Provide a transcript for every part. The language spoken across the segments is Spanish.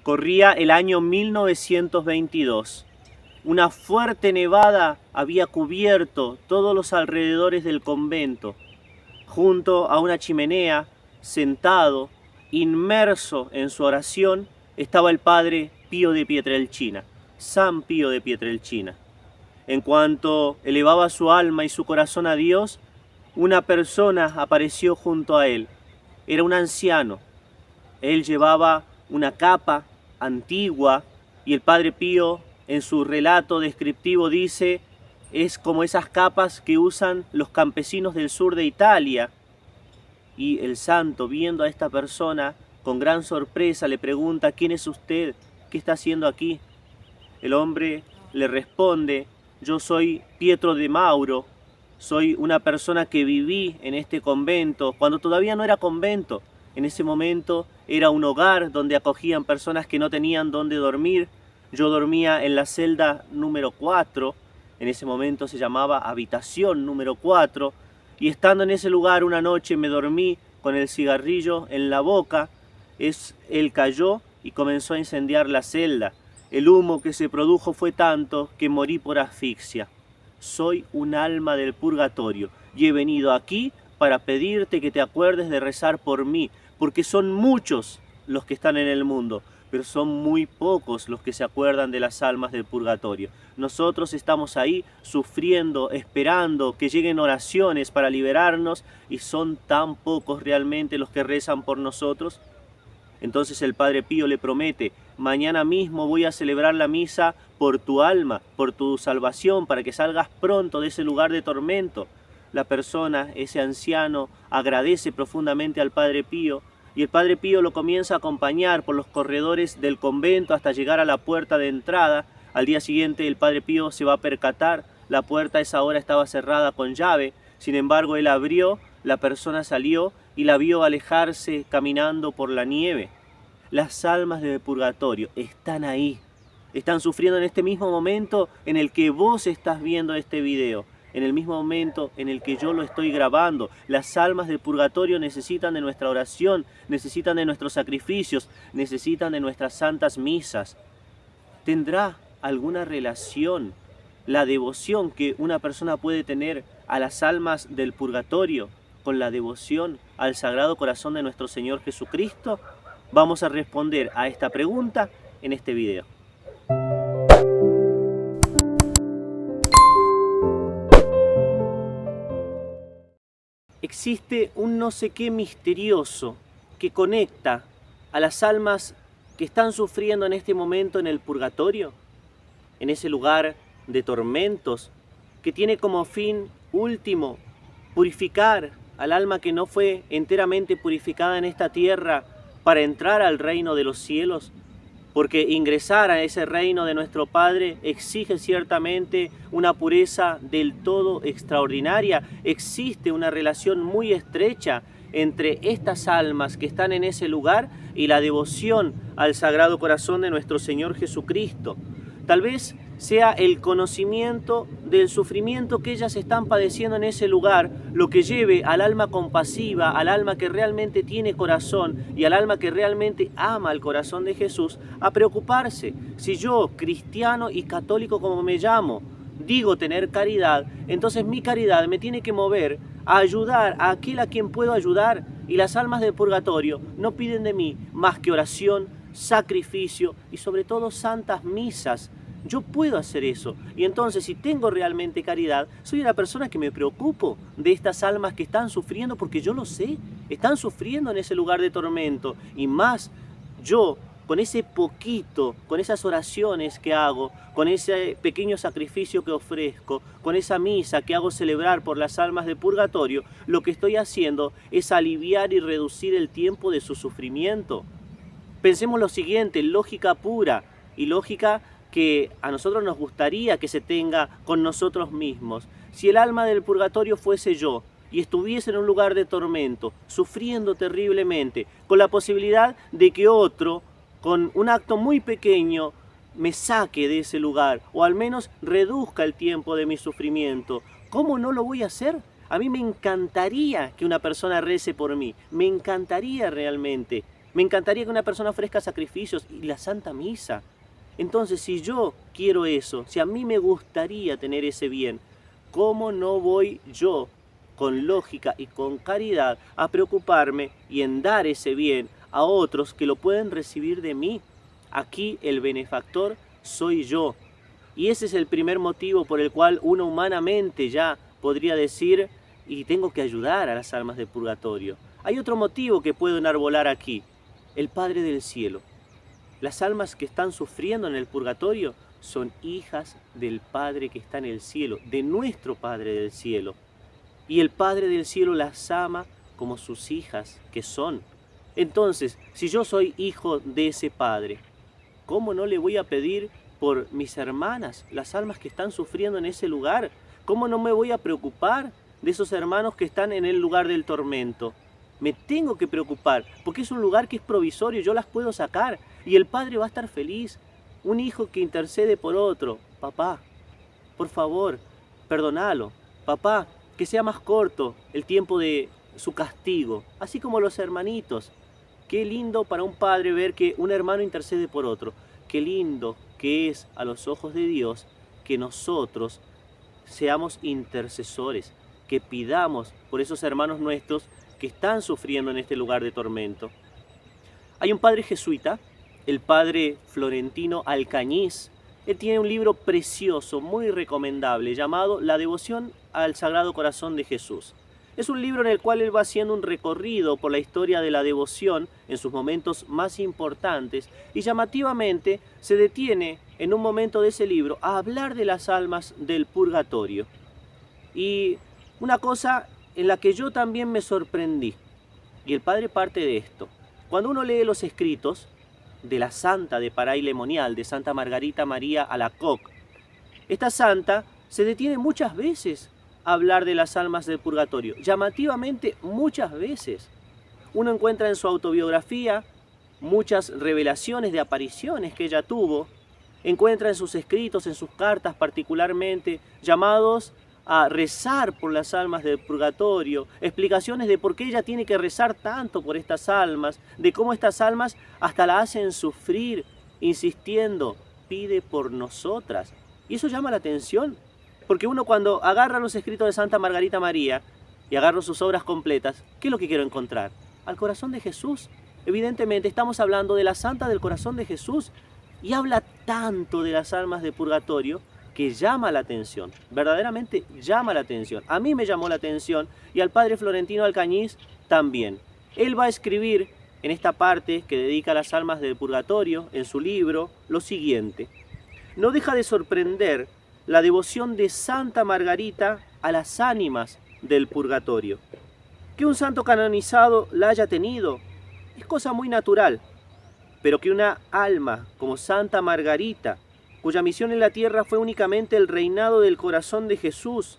Corría el año 1922. Una fuerte nevada había cubierto todos los alrededores del convento. Junto a una chimenea, sentado, inmerso en su oración, estaba el padre Pío de Pietrelcina, San Pío de Pietrelcina. En cuanto elevaba su alma y su corazón a Dios, una persona apareció junto a él. Era un anciano. Él llevaba una capa antigua y el padre Pío en su relato descriptivo dice: es como esas capas que usan los campesinos del sur de Italia. Y el santo, viendo a esta persona, con gran sorpresa le pregunta: ¿quién es usted? ¿Qué está haciendo aquí? El hombre le responde: yo soy Pietro de Mauro, soy una persona que viví en este convento, cuando todavía no era convento. En ese momento era un hogar donde acogían personas que no tenían dónde dormir. Yo dormía en la celda número 4, en ese momento se llamaba habitación número 4, y estando en ese lugar una noche me dormí con el cigarrillo en la boca. Él cayó y comenzó a incendiar la celda. El humo que se produjo fue tanto que morí por asfixia. Soy un alma del purgatorio y he venido aquí para pedirte que te acuerdes de rezar por mí, porque son muchos los que están en el mundo, pero son muy pocos los que se acuerdan de las almas del purgatorio. Nosotros estamos ahí sufriendo, esperando que lleguen oraciones para liberarnos, y son tan pocos realmente los que rezan por nosotros. Entonces el padre Pío le promete: mañana mismo voy a celebrar la misa por tu alma, por tu salvación, para que salgas pronto de ese lugar de tormento. La persona, ese anciano, agradece profundamente al padre Pío, y el padre Pío lo comienza a acompañar por los corredores del convento hasta llegar a la puerta de entrada. Al día siguiente el padre Pío se va a percatar: la puerta a esa hora estaba cerrada con llave. Sin embargo, él abrió, la persona salió y la vio alejarse caminando por la nieve. Las almas del purgatorio están ahí, están sufriendo en este mismo momento en el que vos estás viendo este video, en el mismo momento en el que yo lo estoy grabando. Las almas del purgatorio necesitan de nuestra oración, necesitan de nuestros sacrificios, necesitan de nuestras santas misas. ¿Tendrá alguna relación la devoción que una persona puede tener a las almas del purgatorio con la devoción al Sagrado Corazón de nuestro Señor Jesucristo? Vamos a responder a esta pregunta en este video. Existe un no sé qué misterioso que conecta a las almas que están sufriendo en este momento en el purgatorio, en ese lugar de tormentos, que tiene como fin último purificar al alma que no fue enteramente purificada en esta tierra para entrar al reino de los cielos, porque ingresar a ese reino de nuestro Padre exige ciertamente una pureza del todo extraordinaria. Existe una relación muy estrecha entre estas almas que están en ese lugar y la devoción al Sagrado Corazón de nuestro Señor Jesucristo. Tal vez sea el conocimiento del sufrimiento que ellas están padeciendo en ese lugar lo que lleve al alma compasiva, al alma que realmente tiene corazón y al alma que realmente ama el corazón de Jesús, a preocuparse. Si yo, cristiano y católico como me llamo, digo tener caridad, entonces mi caridad me tiene que mover a ayudar a aquel a quien puedo ayudar, y las almas del purgatorio no piden de mí más que oración, sacrificio y sobre todo santas misas. Yo puedo hacer eso, y entonces si tengo realmente caridad, soy una persona que me preocupo de estas almas que están sufriendo, porque yo lo sé, están sufriendo en ese lugar de tormento, y más yo, con ese poquito, con esas oraciones que hago, con ese pequeño sacrificio que ofrezco, con esa misa que hago celebrar por las almas de purgatorio, lo que estoy haciendo es aliviar y reducir el tiempo de su sufrimiento. Pensemos lo siguiente: lógica pura y lógica que a nosotros nos gustaría que se tenga con nosotros mismos. Si el alma del purgatorio fuese yo y estuviese en un lugar de tormento, sufriendo terriblemente, con la posibilidad de que otro, con un acto muy pequeño, me saque de ese lugar, o al menos reduzca el tiempo de mi sufrimiento, ¿cómo no lo voy a hacer? A mí me encantaría que una persona rece por mí, me encantaría realmente. Me encantaría que una persona ofrezca sacrificios y la Santa Misa. Entonces, si yo quiero eso, si a mí me gustaría tener ese bien, ¿cómo no voy yo, con lógica y con caridad, a preocuparme y en dar ese bien a otros que lo pueden recibir de mí? Aquí el benefactor soy yo. Y ese es el primer motivo por el cual uno humanamente ya podría decir, y tengo que ayudar a las almas del purgatorio. Hay otro motivo que puedo enarbolar aquí, el Padre del Cielo. Las almas que están sufriendo en el purgatorio son hijas del Padre que está en el cielo, de nuestro Padre del cielo. Y el Padre del cielo las ama como sus hijas que son. Entonces, si yo soy hijo de ese Padre, ¿cómo no le voy a pedir por mis hermanas, las almas que están sufriendo en ese lugar? ¿Cómo no me voy a preocupar de esos hermanos que están en el lugar del tormento? Me tengo que preocupar, porque es un lugar que es provisorio, yo las puedo sacar y el Padre va a estar feliz. Un hijo que intercede por otro, papá, por favor, perdonalo. Papá, que sea más corto el tiempo de su castigo, así como los hermanitos. Qué lindo para un padre ver que un hermano intercede por otro. Qué lindo que es a los ojos de Dios que nosotros seamos intercesores, que pidamos por esos hermanos nuestros que están sufriendo en este lugar de tormento. Hay un padre jesuita, el padre Florentino Alcañiz. Él tiene un libro precioso, muy recomendable, llamado La devoción al Sagrado Corazón de Jesús. Es un libro en el cual él va haciendo un recorrido por la historia de la devoción en sus momentos más importantes y llamativamente se detiene en un momento de ese libro a hablar de las almas del purgatorio. Y una cosa en la que yo también me sorprendí, y el padre parte de esto. Cuando uno lee los escritos de la santa de Paray-le-Monial, de Santa Margarita María Alacoque, esta santa se detiene muchas veces a hablar de las almas del purgatorio, llamativamente muchas veces. Uno encuentra en su autobiografía muchas revelaciones de apariciones que ella tuvo, encuentra en sus escritos, en sus cartas particularmente, llamados a rezar por las almas del purgatorio, explicaciones de por qué ella tiene que rezar tanto por estas almas, de cómo estas almas hasta la hacen sufrir, insistiendo, pide por nosotras. Y eso llama la atención, porque uno cuando agarra los escritos de Santa Margarita María y agarra sus obras completas, ¿qué es lo que quiero encontrar? Al corazón de Jesús. Evidentemente estamos hablando de la santa del corazón de Jesús y habla tanto de las almas de purgatorio que llama la atención, verdaderamente llama la atención. A mí me llamó la atención y al padre Florentino Alcañiz también. Él va a escribir en esta parte que dedica a las almas del purgatorio, en su libro, lo siguiente. No deja de sorprender la devoción de Santa Margarita a las ánimas del purgatorio. Que un santo canonizado la haya tenido es cosa muy natural, pero que una alma como Santa Margarita, cuya misión en la tierra fue únicamente el reinado del corazón de Jesús,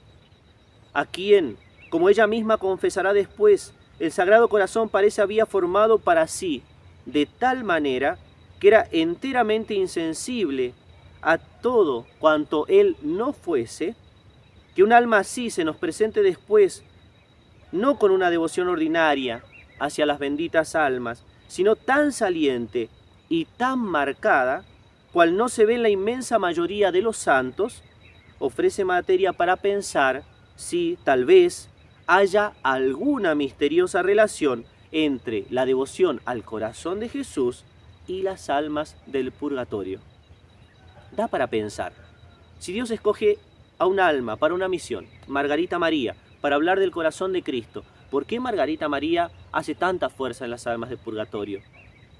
a quien, como ella misma confesará después, el Sagrado Corazón parece había formado para sí, de tal manera que era enteramente insensible a todo cuanto él no fuese, que un alma así se nos presente después, no con una devoción ordinaria hacia las benditas almas, sino tan saliente y tan marcada, cual no se ve en la inmensa mayoría de los santos, ofrece materia para pensar si, tal vez, haya alguna misteriosa relación entre la devoción al corazón de Jesús y las almas del purgatorio. Da para pensar. Si Dios escoge a un alma para una misión, Margarita María, para hablar del corazón de Cristo, ¿por qué Margarita María hace tanta fuerza en las almas del purgatorio?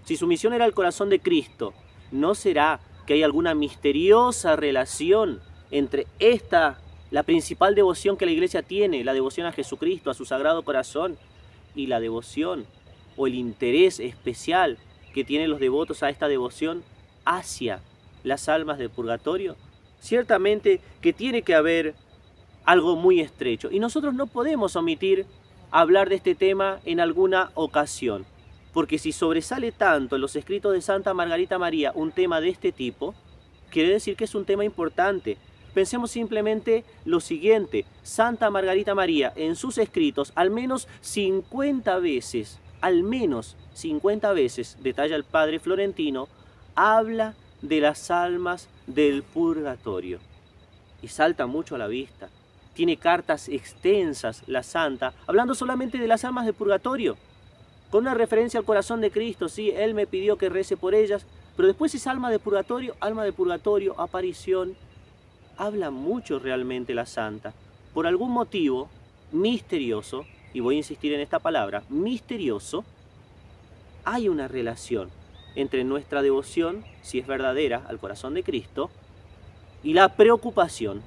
Si su misión era el corazón de Cristo, ¿no será que hay alguna misteriosa relación entre esta, la principal devoción que la Iglesia tiene, la devoción a Jesucristo, a su Sagrado Corazón, y la devoción o el interés especial que tienen los devotos a esta devoción hacia las almas del purgatorio? Ciertamente que tiene que haber algo muy estrecho, y nosotros no podemos omitir hablar de este tema en alguna ocasión. Porque si sobresale tanto en los escritos de Santa Margarita María un tema de este tipo, quiere decir que es un tema importante. Pensemos simplemente lo siguiente: Santa Margarita María en sus escritos al menos 50 veces, al menos 50 veces, detalla el padre Florentino, habla de las almas del purgatorio. Y salta mucho a la vista. Tiene cartas extensas, la santa, hablando solamente de las almas del purgatorio, con una referencia al corazón de Cristo. Sí, Él me pidió que rece por ellas, pero después es alma de purgatorio, aparición. Habla mucho realmente la santa. Por algún motivo misterioso, y voy a insistir en esta palabra, misterioso, hay una relación entre nuestra devoción, si es verdadera, al corazón de Cristo, y la preocupación.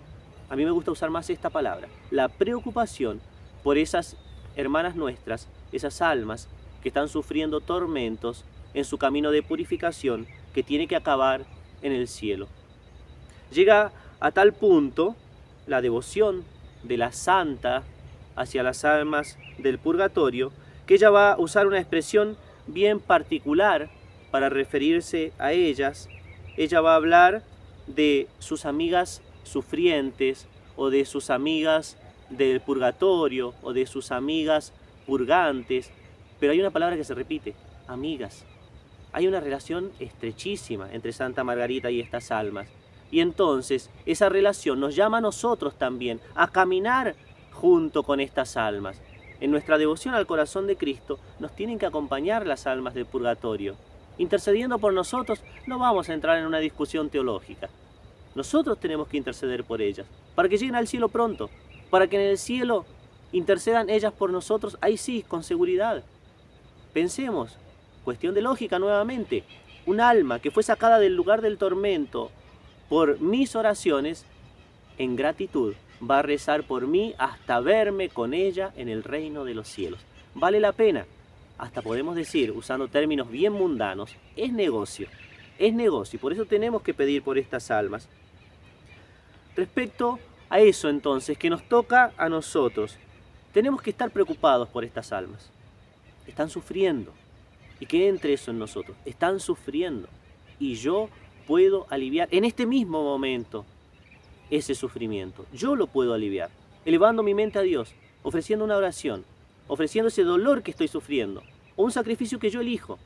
A mí me gusta usar más esta palabra, la preocupación por esas hermanas nuestras, esas almas que están sufriendo tormentos en su camino de purificación que tiene que acabar en el cielo. Llega a tal punto la devoción de la santa hacia las almas del purgatorio que ella va a usar una expresión bien particular para referirse a ellas. Ella va a hablar de sus amigas sufrientes o de sus amigas del purgatorio o de sus amigas purgantes, pero hay una palabra que se repite, amigas. Hay una relación estrechísima entre Santa Margarita y estas almas. Y entonces esa relación nos llama a nosotros también a caminar junto con estas almas. En nuestra devoción al corazón de Cristo nos tienen que acompañar las almas del purgatorio. Intercediendo por nosotros no vamos a entrar en una discusión teológica. Nosotros tenemos que interceder por ellas, para que lleguen al cielo pronto, para que en el cielo intercedan ellas por nosotros, ahí sí, con seguridad. Pensemos, cuestión de lógica nuevamente, un alma que fue sacada del lugar del tormento por mis oraciones, en gratitud, va a rezar por mí hasta verme con ella en el reino de los cielos. Vale la pena, hasta podemos decir, usando términos bien mundanos, es negocio, y por eso tenemos que pedir por estas almas. Respecto a eso entonces, que nos toca a nosotros, tenemos que estar preocupados por estas almas. Están sufriendo, y que entre eso en nosotros, están sufriendo, y yo puedo aliviar en este mismo momento ese sufrimiento. Yo lo puedo aliviar, elevando mi mente a Dios, ofreciendo una oración, ofreciendo ese dolor que estoy sufriendo, o un sacrificio que yo elijo.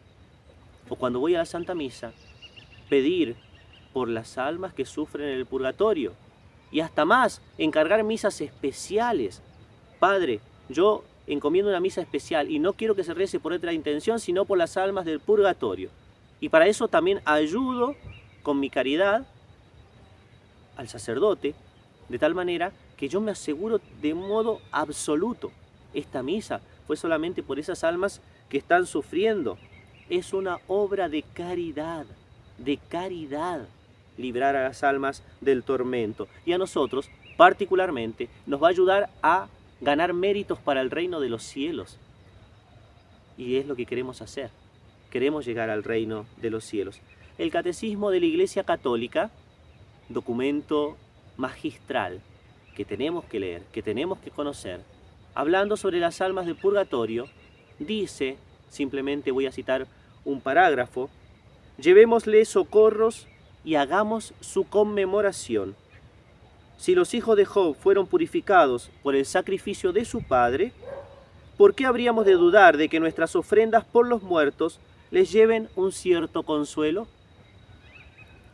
O cuando voy a la Santa Misa, pedir por las almas que sufren en el purgatorio. Y hasta más, encargar misas especiales. Padre, yo encomiendo una misa especial y no quiero que se rece por otra intención, sino por las almas del purgatorio. Y para eso también ayudo con mi caridad al sacerdote, de tal manera que yo me aseguro de modo absoluto, esta misa fue solamente por esas almas que están sufriendo. Es una obra de caridad, librar a las almas del tormento. Y a nosotros, particularmente, nos va a ayudar a ganar méritos para el reino de los cielos. Y es lo que queremos hacer. Queremos llegar al reino de los cielos. El Catecismo de la Iglesia Católica, documento magistral que tenemos que leer, que tenemos que conocer, hablando sobre las almas del purgatorio, dice, simplemente voy a citar un parágrafo: llevémosle socorros y hagamos su conmemoración. Si los hijos de Job fueron purificados por el sacrificio de su padre, ¿por qué habríamos de dudar de que nuestras ofrendas por los muertos les lleven un cierto consuelo?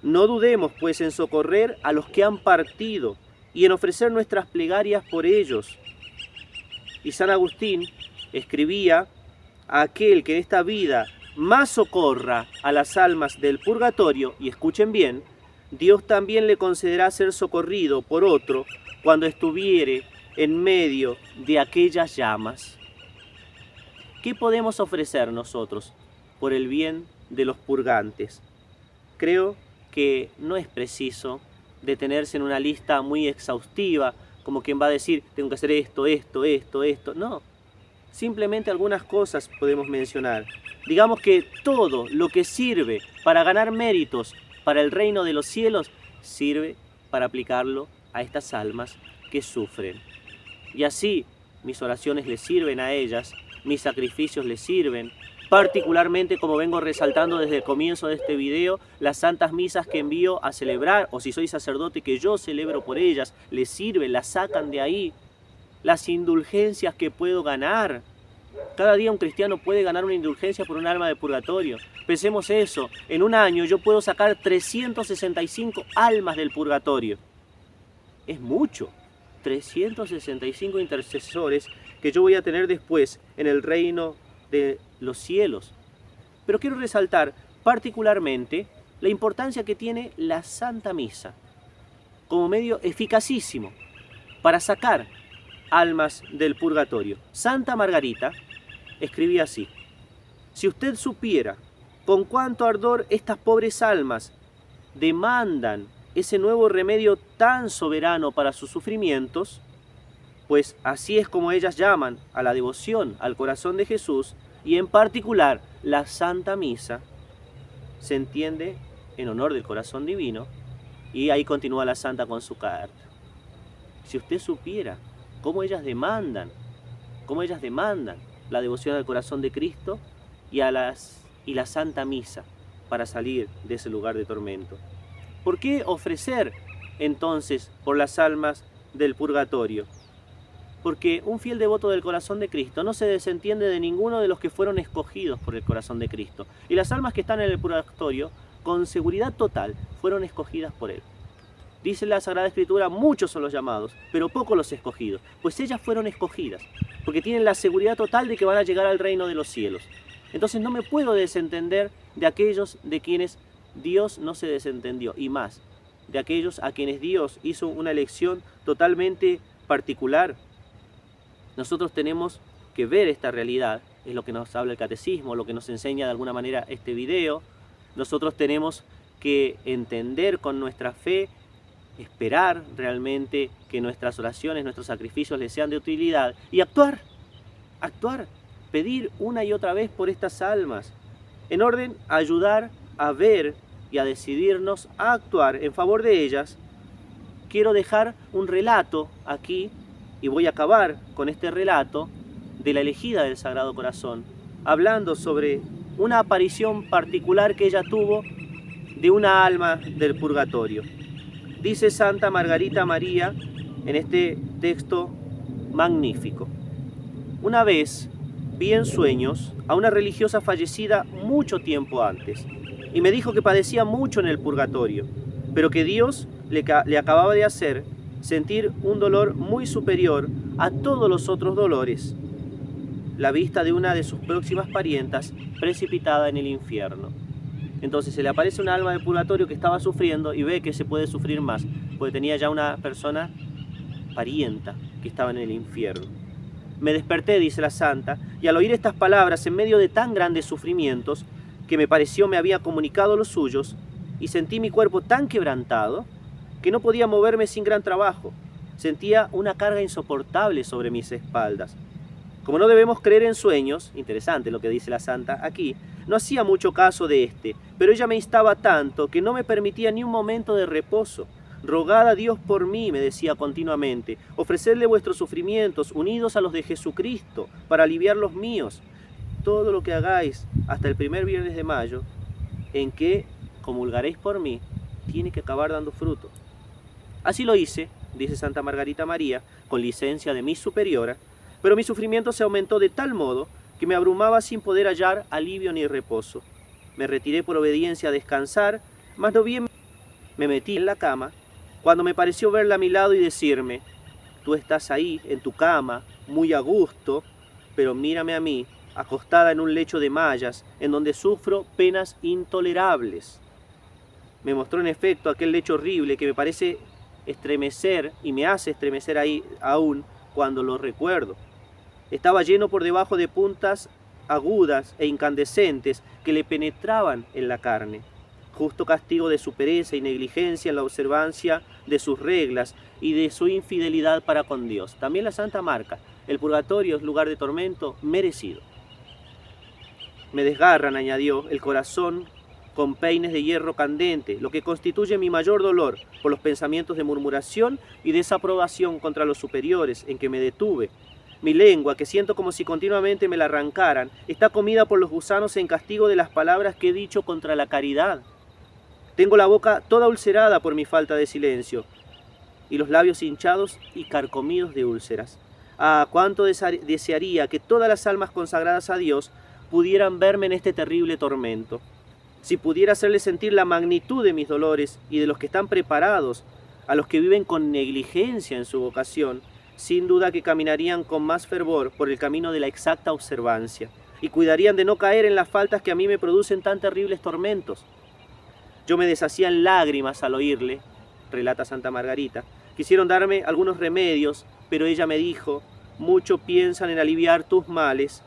No dudemos, pues, en socorrer a los que han partido y en ofrecer nuestras plegarias por ellos. Y San Agustín escribía: a aquel que en esta vida más socorra a las almas del purgatorio, y escuchen bien, Dios también le concederá ser socorrido por otro cuando estuviere en medio de aquellas llamas. ¿Qué podemos ofrecer nosotros por el bien de los purgantes? Creo que no es preciso detenerse en una lista muy exhaustiva, como quien va a decir, tengo que hacer esto. No, simplemente algunas cosas podemos mencionar. Digamos que todo lo que sirve para ganar méritos para el reino de los cielos, sirve para aplicarlo a estas almas que sufren. Y así, mis oraciones les sirven a ellas, mis sacrificios les sirven, particularmente, como vengo resaltando desde el comienzo de este video, las santas misas que envío a celebrar, o si soy sacerdote que yo celebro por ellas, les sirven, las sacan de ahí. Las indulgencias que puedo ganar, Cada día un cristiano puede ganar una indulgencia por un alma de purgatorio. Pensemos eso, en un año yo puedo sacar 365 almas del purgatorio. Es mucho. 365 intercesores que yo voy a tener después en el reino de los cielos. Pero quiero resaltar particularmente la importancia que tiene la Santa Misa como medio eficacísimo para sacar almas del purgatorio. Santa Margarita escribía así: si usted supiera con cuánto ardor estas pobres almas demandan ese nuevo remedio tan soberano para sus sufrimientos, pues así es como ellas llaman a la devoción al corazón de Jesús, y en particular la Santa Misa, se entiende en honor del corazón divino, y ahí continúa la Santa con su carta. Si usted supiera cómo ellas demandan la devoción al corazón de Cristo y la Santa Misa para salir de ese lugar de tormento. ¿Por qué ofrecer entonces por las almas del purgatorio? Porque un fiel devoto del corazón de Cristo no se desentiende de ninguno de los que fueron escogidos por el corazón de Cristo. Y las almas que están en el purgatorio, con seguridad total, fueron escogidas por Él. Dice la Sagrada Escritura, muchos son los llamados, pero pocos los escogidos. Pues ellas fueron escogidas, porque tienen la seguridad total de que van a llegar al reino de los cielos. Entonces no me puedo desentender de aquellos de quienes Dios no se desentendió, y más, de aquellos a quienes Dios hizo una elección totalmente particular. Nosotros tenemos que ver esta realidad, es lo que nos habla el catecismo, lo que nos enseña de alguna manera este video. Nosotros tenemos que entender con nuestra fe, esperar realmente que nuestras oraciones, nuestros sacrificios les sean de utilidad y actuar, pedir una y otra vez por estas almas, en orden a ayudar a ver y a decidirnos a actuar en favor de ellas. Quiero dejar un relato aquí, y voy a acabar con este relato de la elegida del Sagrado Corazón, hablando sobre una aparición particular que ella tuvo de una alma del purgatorio. Dice Santa Margarita María en este texto magnífico: una vez vi en sueños a una religiosa fallecida mucho tiempo antes, y me dijo que padecía mucho en el purgatorio, pero que Dios le acababa de hacer sentir un dolor muy superior a todos los otros dolores: la vista de una de sus próximas parientas precipitada en el infierno. Entonces se le aparece un alma de purgatorio que estaba sufriendo y ve que se puede sufrir más, porque tenía ya una persona parienta que estaba en el infierno. Me desperté, dice la santa, y al oír estas palabras en medio de tan grandes sufrimientos, que me pareció me había comunicado los suyos, y sentí mi cuerpo tan quebrantado que no podía moverme sin gran trabajo. Sentía una carga insoportable sobre mis espaldas. Como no debemos creer en sueños, interesante lo que dice la santa aquí, no hacía mucho caso de este, pero ella me instaba tanto que no me permitía ni un momento de reposo. Rogad a Dios por mí, me decía continuamente, ofrecedle vuestros sufrimientos unidos a los de Jesucristo para aliviar los míos. Todo lo que hagáis hasta el primer viernes de mayo, en que comulgaréis por mí, tiene que acabar dando fruto. Así lo hice, dice Santa Margarita María, con licencia de mi superiora, pero mi sufrimiento se aumentó de tal modo que me abrumaba sin poder hallar alivio ni reposo. Me retiré por obediencia a descansar, mas no bien me metí en la cama, cuando me pareció verla a mi lado y decirme: tú estás ahí, en tu cama, muy a gusto, pero mírame a mí, acostada en un lecho de mallas, en donde sufro penas intolerables. Me mostró en efecto aquel lecho horrible que me parece estremecer y me hace estremecer ahí aún cuando lo recuerdo. Estaba lleno por debajo de puntas agudas e incandescentes que le penetraban en la carne, justo castigo de su pereza y negligencia en la observancia de sus reglas y de su infidelidad para con Dios. También la santa marca: el purgatorio es lugar de tormento merecido. Me desgarran, añadió, el corazón con peines de hierro candente, lo que constituye mi mayor dolor por los pensamientos de murmuración y desaprobación contra los superiores en que me detuve. Mi lengua, que siento como si continuamente me la arrancaran, está comida por los gusanos en castigo de las palabras que he dicho contra la caridad. Tengo la boca toda ulcerada por mi falta de silencio, y los labios hinchados y carcomidos de úlceras. Ah, cuánto desearía que todas las almas consagradas a Dios pudieran verme en este terrible tormento. Si pudiera hacerles sentir la magnitud de mis dolores y de los que están preparados, a los que viven con negligencia en su vocación, sin duda que caminarían con más fervor por el camino de la exacta observancia y cuidarían de no caer en las faltas que a mí me producen tan terribles tormentos. Yo me deshacía en lágrimas al oírle, relata Santa Margarita. Quisieron darme algunos remedios, pero ella me dijo: mucho piensan en aliviar tus males,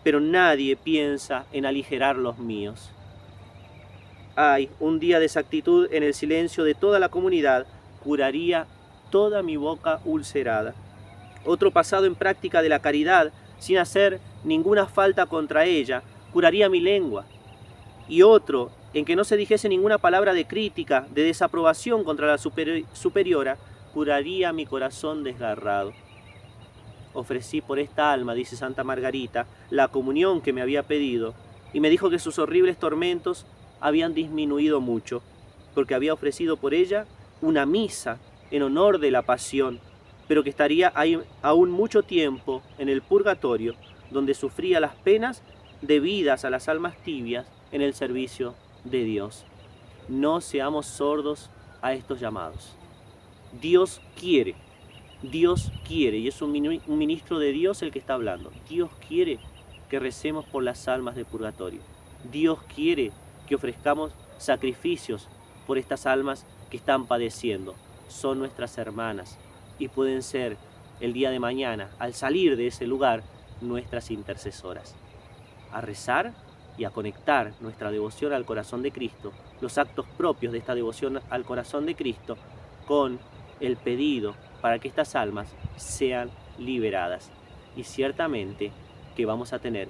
pero nadie piensa en aligerar los míos. Ay, un día de exactitud en el silencio de toda la comunidad curaría toda mi boca ulcerada. Otro pasado en práctica de la caridad, sin hacer ninguna falta contra ella, curaría mi lengua. Y otro, en que no se dijese ninguna palabra de crítica, de desaprobación contra la superiora, curaría mi corazón desgarrado. Ofrecí por esta alma, dice Santa Margarita, la comunión que me había pedido, y me dijo que sus horribles tormentos habían disminuido mucho, porque había ofrecido por ella una misa en honor de la pasión, pero que estaría ahí aún mucho tiempo en el purgatorio, donde sufría las penas debidas a las almas tibias en el servicio de Dios. No seamos sordos a estos llamados. Dios quiere, y es un ministro de Dios el que está hablando. Dios quiere que recemos por las almas del purgatorio. Dios quiere que ofrezcamos sacrificios por estas almas que están padeciendo. Son nuestras hermanas y pueden ser el día de mañana, al salir de ese lugar, nuestras intercesoras. A rezar y a conectar nuestra devoción al corazón de Cristo, los actos propios de esta devoción al corazón de Cristo, con el pedido para que estas almas sean liberadas. Y ciertamente que vamos a tener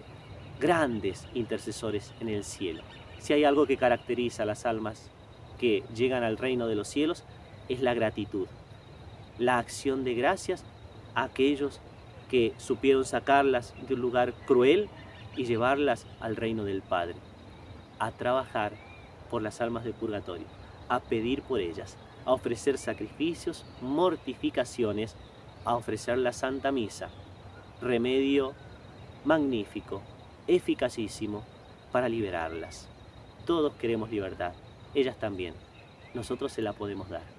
grandes intercesores en el cielo. Si hay algo que caracteriza a las almas que llegan al reino de los cielos, es la gratitud, la acción de gracias a aquellos que supieron sacarlas de un lugar cruel y llevarlas al reino del Padre, a trabajar por las almas del purgatorio, a pedir por ellas, a ofrecer sacrificios, mortificaciones, a ofrecer la Santa Misa, remedio magnífico, eficacísimo para liberarlas. Todos queremos libertad, ellas también. Nosotros se la podemos dar.